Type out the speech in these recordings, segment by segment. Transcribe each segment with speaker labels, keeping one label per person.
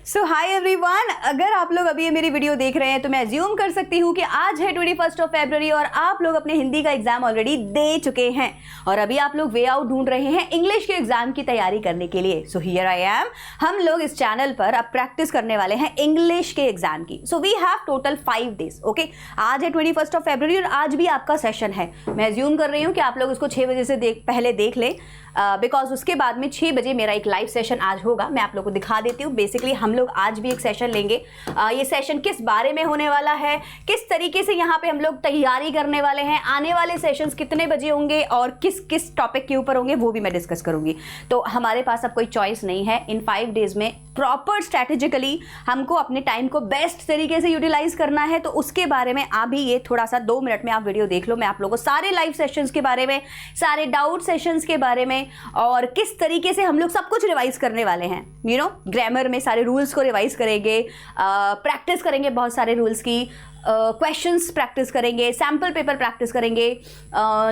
Speaker 1: सो hi everyone, अगर आप लोग अभी ये मेरी वीडियो देख रहे हैं तो मैं अज्यूम कर सकती हूँ कि आज है 21 फरवरी और आप लोग अपने हिंदी का एग्जाम ऑलरेडी दे चुके हैं और अभी आप लोग वे आउट ढूंढ रहे हैं इंग्लिश के एग्जाम की तैयारी करने के लिए। सो हियर आई एम, हम लोग इस चैनल पर अब प्रैक्टिस करने वाले हैं इंग्लिश के एग्जाम की। So we have total 5 days. Okay, आज है 21 फरवरी और आज भी आपका सेशन है। मैं अज्यूम कर रही हूँ कि आप लोग उसको 6 बजे से पहले देख लें, बिकॉज उसके बाद में 6 बजे मेरा एक लाइव सेशन आज होगा। मैं आप लोगों को दिखा देती हूँ। बेसिकली हम लोग आज भी एक सेशन लेंगे। ये सेशन किस बारे में होने वाला है, किस तरीके से यहाँ पे हम लोग तैयारी करने वाले हैं, आने वाले सेशंस कितने बजे होंगे और किस किस टॉपिक के ऊपर होंगे, वो भी मैं डिस्कस करूंगी। तो हमारे पास अब कोई चॉइस नहीं है। इन 5 डेज में प्रॉपर स्ट्रैटेजिकली हमको अपने टाइम को बेस्ट तरीके से यूटिलाइज करना है। तो उसके बारे में अभी ये थोड़ा सा 2 मिनट में आप वीडियो देख लो। मैं आप लोगों को सारे लाइव सेशंस के बारे में, सारे डाउट सेशंस के बारे में और किस तरीके से हम लोग सब कुछ रिवाइज करने वाले हैं। ग्रामर में सारे रूल्स को रिवाइज करेंगे, प्रैक्टिस करेंगे बहुत सारे रूल्स की, क्वेश्चंस प्रैक्टिस करेंगे, सैम्पल पेपर प्रैक्टिस करेंगे,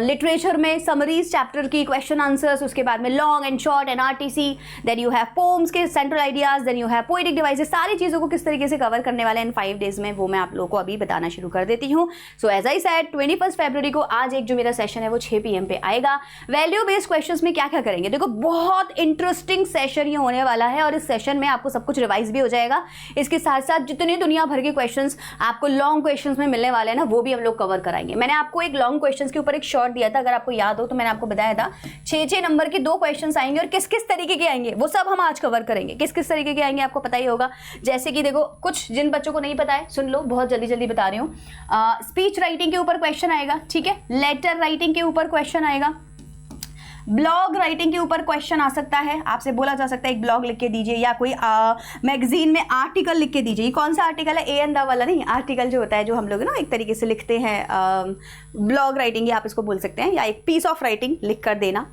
Speaker 1: लिटरेचर में समरीज चैप्टर की क्वेश्चन आंसर्स, उसके बाद में long and short NRTC, then you have poems के central ideas, then you have poetic devices. सारी चीज़ों को किस तरीके से कवर करने वाले हैं इन 5 डेज में, वो मैं आप लोगों को अभी बताना शुरू कर देती हूँ। सो एज आई सेड, 21 फरवरी को आज एक जो मेरा सेशन है वो 6 PM पे आएगा। वैल्यू बेस्ड क्वेश्चन में क्या क्या करेंगे, देखो बहुत इंटरेस्टिंग सेशन ये होने वाला है और इस सेशन में आपको सब कुछ रिवाइज भी हो जाएगा। इसके साथ साथ जितने दुनिया भर के क्वेश्चन आपको लॉन्ग क्वेश्चंस में मिलने वाले हैं ना, वो भी हम लोग कवर कराएंगे। मैंने आपको एक लॉन्ग क्वेश्चंस के ऊपर एक शॉर्ट दिया था, अगर आपको याद हो तो मैंने आपको बताया था 6 नंबर के 2 क्वेश्चंस आएंगे और किस किस तरीके के आएंगे वो सब हम आज कवर करेंगे। किस किस तरीके के आएंगे आपको पता ही होगा। जैसे कि देखो, कुछ जिन बच्चों को नहीं पता है सुन लो, बहुत जल्दी जल्दी बता रही हूँ। स्पीच राइटिंग के ऊपर क्वेश्चन आएगा, ठीक है। लेटर राइटिंग के ऊपर क्वेश्चन आएगा। ब्लॉग राइटिंग के ऊपर क्वेश्चन आ सकता है। आपसे बोला जा सकता है एक ब्लॉग लिख के दीजिए या कोई मैगजीन में आर्टिकल लिख के दीजिए। ये कौन सा आर्टिकल है, ए एन द वाला नहीं, आर्टिकल जो होता है जो हम लोग ना एक तरीके से लिखते हैं, ब्लॉग राइटिंग आप इसको बोल सकते हैं, या एक पीस ऑफ राइटिंग लिख कर देना,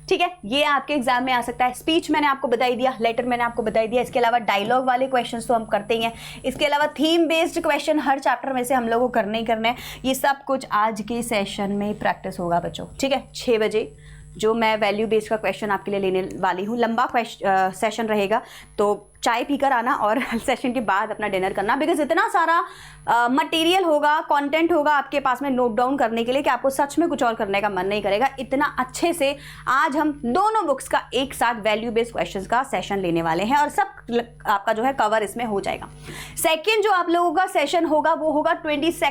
Speaker 1: ठीक है। ये आपके एग्जाम में आ सकता है। स्पीच मैंने आपको बताई दिया, लेटर मैंने आपको बताई दिया। इसके अलावा डायलॉग वाले क्वेश्चंस तो हम करते ही हैं। इसके अलावा थीम बेस्ड क्वेश्चन हर चैप्टर में से हम लोगों को करने ही करने हैं। ये सब कुछ आज के सेशन में प्रैक्टिस होगा बच्चों, ठीक है। 6 बजे जो मैं वैल्यू बेस्ड का क्वेश्चन आपके लिए लेने वाली हूँ। लंबा सेशन रहेगा, तो चाय पीकर आना और सेशन के बाद अपना डिनर करना, बिकॉज इतना सारा मटेरियल होगा, कंटेंट होगा आपके पास में नोट डाउन करने के लिए कि आपको सच में कुछ और करने का मन नहीं करेगा। इतना अच्छे से आज हम दोनों बुक्स का एक साथ वैल्यू बेस्ड क्वेश्चंस का सेशन लेने वाले हैं और सब आपका जो है कवर इसमें हो जाएगा। सेकेंड जो आप लोगों का सेशन होगा वो होगा 22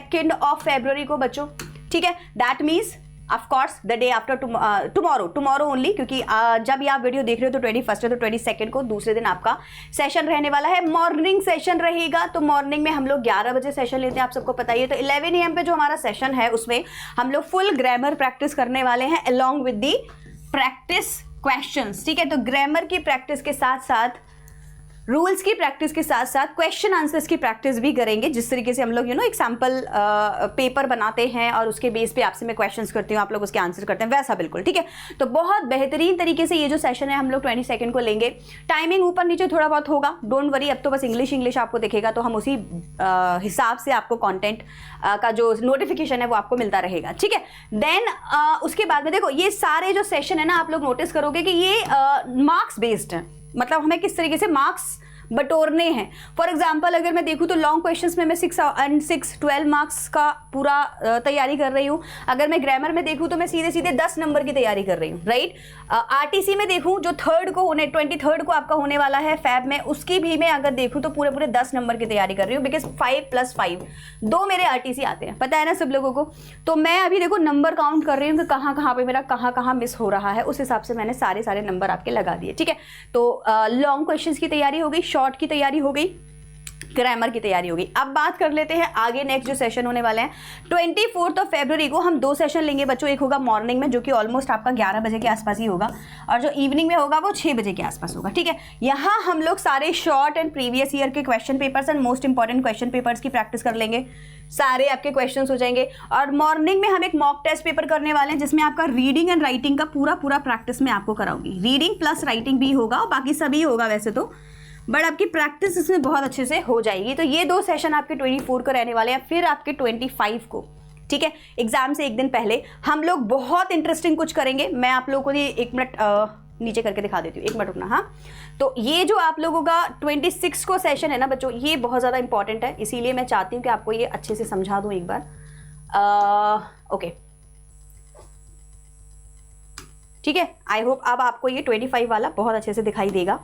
Speaker 1: फरवरी को बच्चों, ठीक है। That means of course the day after tomorrow only, क्योंकि जब ये आप वीडियो देख रहे हो तो 21 है, तो 22 को दूसरे दिन आपका सेशन रहने वाला है। मॉर्निंग सेशन रहेगा। तो मॉर्निंग में हम लोग 11 बजे सेशन लेते हैं, आप सबको पता ही है। तो 11 AM पे जो हमारा सेशन है उसमें हम लोग फुल ग्रामर प्रैक्टिस करने वाले हैं along with the practice questions, ठीक है। तो ग्रामर की प्रैक्टिस के साथ साथ, रूल्स की प्रैक्टिस के साथ साथ क्वेश्चन आंसर्स की प्रैक्टिस भी करेंगे। जिस तरीके से हम लोग एक सैम्पल पेपर बनाते हैं और उसके बेस पे आपसे मैं क्वेश्चंस करती हूँ, आप लोग उसके आंसर करते हैं, वैसा बिल्कुल, ठीक है। तो बहुत बेहतरीन तरीके से ये जो सेशन है हम लोग 22 को लेंगे। टाइमिंग ऊपर नीचे थोड़ा बहुत होगा, डोंट वरी। अब तो बस इंग्लिश आपको दिखेगा, तो हम उसी हिसाब से आपको कॉन्टेंट का जो नोटिफिकेशन है वो आपको मिलता रहेगा, ठीक है। देन उसके बाद में देखो, ये सारे जो सेशन है ना, आप लोग नोटिस करोगे कि ये मार्क्स बेस्ड है। मतलब हमें किस तरीके से मार्क्स बटोरने हैं। फॉर एग्जाम्पल अगर मैं देखूँ तो लॉन्ग क्वेश्चंस में मैं 6 and 6 12 मार्क्स का पूरा तैयारी कर रही हूँ। अगर मैं ग्रामर में देखूँ तो मैं सीधे सीधे 10 नंबर की तैयारी कर रही हूँ, राइट। आरटीसी में देखूँ जो 23 को आपका होने वाला है फैब में, उसकी भी मैं अगर देखूँ तो पूरे 10 नंबर की तैयारी कर रही हूँ, बिकॉज 5 + 5 2 मेरे आरटीसी आते हैं, पता है ना सब लोगों को। तो मैं अभी देखो नंबर काउंट कर रही हूँ कि कहाँ कहाँ पे मेरा कहाँ मिस हो रहा है, उस हिसाब से मैंने सारे नंबर आपके लगा दिए, ठीक है। तो लॉन्ग क्वेश्चंस की तैयारी हो गई, शॉर्ट की तैयारी हो गई, ग्रामर की तैयारी होगी। अब बात कर लेते हैं आगे नेक्स्ट जो सेशन होने वाले हैं। 24 फरवरी को हम 2 सेशन लेंगे बच्चों। एक होगा मॉर्निंग में, जो कि ऑलमोस्ट आपका 11 बजे के आसपास ही होगा, और जो इवनिंग में होगा वो 6 बजे के आसपास होगा, ठीक है। यहाँ हम लोग सारे शॉर्ट एंड प्रीवियस ईयर के question papers and most important question papers की प्रैक्टिस कर लेंगे। सारे आपके क्वेश्चंस हो जाएंगे। और मॉर्निंग में हम एक मॉक टेस्ट पेपर करने वाले हैं, जिसमें आपका रीडिंग एंड राइटिंग का पूरा प्रैक्टिस मैं आपको कराऊंगी। रीडिंग प्लस राइटिंग भी होगा और बाकी सभी होगा वैसे तो, बट आपकी प्रैक्टिस इसमें बहुत अच्छे से हो जाएगी। तो ये 2 सेशन आपके 24 को रहने वाले हैं। फिर आपके 25 को, ठीक है, एग्जाम से एक दिन पहले हम लोग बहुत इंटरेस्टिंग कुछ करेंगे। मैं आप लोगों को ये 1 मिनट नीचे करके दिखा देती हूँ, एक मिनट रुकना। हाँ, तो ये जो आप लोगों का 26 को सेशन है ना बच्चों, ये बहुत ज़्यादा इंपॉर्टेंट है, इसीलिए मैं चाहती हूँ कि आपको ये अच्छे से समझा दूँ एक बार। ओके, ठीक है, आई होप अब आपको ये 25 वाला बहुत अच्छे से दिखाई देगा।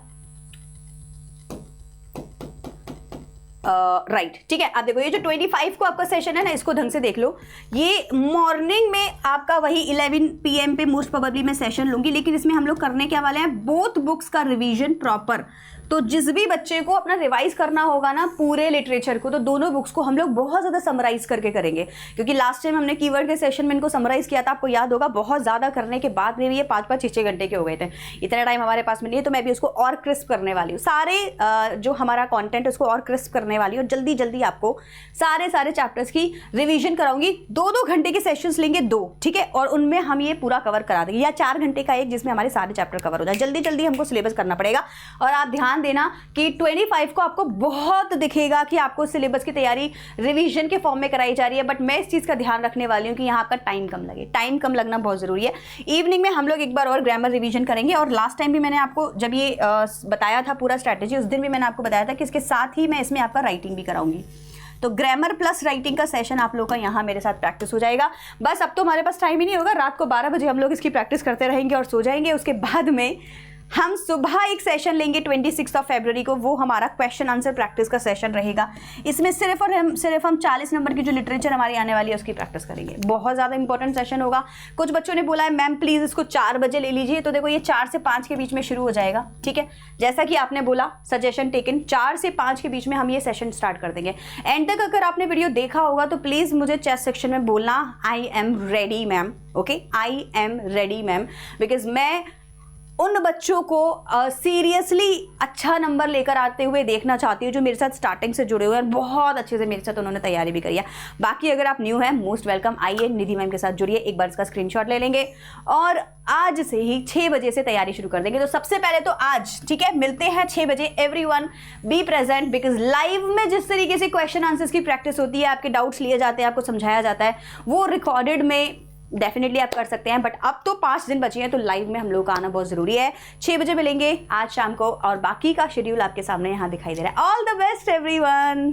Speaker 1: राइट, ठीक है। अब देखो ये जो 25 को आपका सेशन है ना, इसको ढंग से देख लो। ये मॉर्निंग में आपका वही 11 PM पे मोस्ट प्रोबेबली मैं सेशन लूंगी, लेकिन इसमें हम लोग करने क्या वाले हैं, बोथ बुक्स का रिवीजन प्रॉपर। तो जिस भी बच्चे को अपना रिवाइज करना होगा ना पूरे लिटरेचर को, तो दोनों बुक्स को हम लोग बहुत ज़्यादा समराइज करके करेंगे, क्योंकि लास्ट टाइम हमने कीवर्ड के सेशन में इनको समराइज किया था, आपको याद होगा। बहुत ज़्यादा करने के बाद में भी ये 5-5, 6-6 घंटे के हो गए थे। इतना टाइम हमारे पास में नहीं है, तो मैं भी उसको और क्रिस्प करने वाली हूँ। सारे जो हमारा कॉन्टेंट है उसको और क्रिस्प करने वाली हूँ, और जल्दी जल्दी आपको सारे चैप्टर्स की रिविजन कराऊंगी। 2-2 घंटे के सेशंस लेंगे 2, ठीक है, और उनमें हम ये पूरा कवर करा देंगे, या 4 घंटे का एक, जिसमें हमारे सारे चैप्टर कवर हो जाए। जल्दी जल्दी हमको सिलेबस करना पड़ेगा। और आप ध्यान देना कि 25 को आपको बहुत दिखेगा कि आपको सिलेबस की तैयारी रिवीजन के फॉर्म में कराई जा रही है, बट मैं इस चीज़ का ध्यान रखने वाली हूँ कि यहाँ आपका टाइम कम लगे। टाइम कम लगना बहुत ज़रूरी है। इवनिंग में हम लोग एक बार और ग्रामर रिवीजन करेंगे, और लास्ट टाइम भी मैंने आपको जब ये बताया था पूरा स्ट्रैटेजी, उस दिन भी मैंने आपको बताया था कि इसके साथ ही मैं इसमें आपका राइटिंग भी कराऊंगी। तो ग्रामर प्लस राइटिंग का सेशन आप लोगों का यहाँ मेरे साथ प्रैक्टिस हो जाएगा। बस अब तो हमारे पास टाइम ही नहीं होगा, रात को 12 बजे हम लोग इसकी प्रैक्टिस करते रहेंगे और सो जाएंगे। उसके बाद में हम सुबह एक सेशन लेंगे 26 फरवरी को, वो हमारा क्वेश्चन आंसर प्रैक्टिस का सेशन रहेगा। इसमें सिर्फ हम 40 नंबर की जो लिटरेचर हमारी आने वाली है उसकी प्रैक्टिस करेंगे। बहुत ज़्यादा इंपॉर्टेंट सेशन होगा। कुछ बच्चों ने बोला है मैम प्लीज़ इसको 4 बजे ले लीजिए, तो देखो ये 4 से 5 के बीच में शुरू हो जाएगा, ठीक है। जैसा कि आपने बोला, सजेशन टेकन, 4 से 5 के बीच में हम ये सेशन स्टार्ट कर देंगे। एंड तक अगर आपने वीडियो देखा होगा तो प्लीज़ मुझे चैट सेक्शन में बोलना I am ready ma'am, okay, I am ready ma'am, because मैं उन बच्चों को सीरियसली अच्छा नंबर लेकर आते हुए देखना चाहती हूँ जो मेरे साथ स्टार्टिंग से जुड़े हुए हैं, बहुत अच्छे से मेरे साथ उन्होंने तैयारी भी करी है। बाकी अगर आप न्यू हैं, मोस्ट वेलकम, आइए निधि मैम के साथ जुड़िए, एक बार इसका स्क्रीनशॉट ले लेंगे और आज से ही 6 बजे से तैयारी शुरू कर देंगे। तो सबसे पहले तो आज, ठीक है, मिलते हैं 6 बजे। Everyone be present, because live में जिस तरीके से क्वेश्चन आंसर्स की प्रैक्टिस होती है, आपके डाउट्स लिए जाते हैं, आपको समझाया जाता है, वो रिकॉर्डेड में डेफिनेटली आप कर सकते हैं, बट अब तो 5 दिन बचे हैं, तो लाइव में हम लोग का आना बहुत जरूरी है। 6 बजे मिलेंगे आज शाम को, और बाकी का शेड्यूल आपके सामने यहाँ दिखाई दे रहा है। All the best everyone.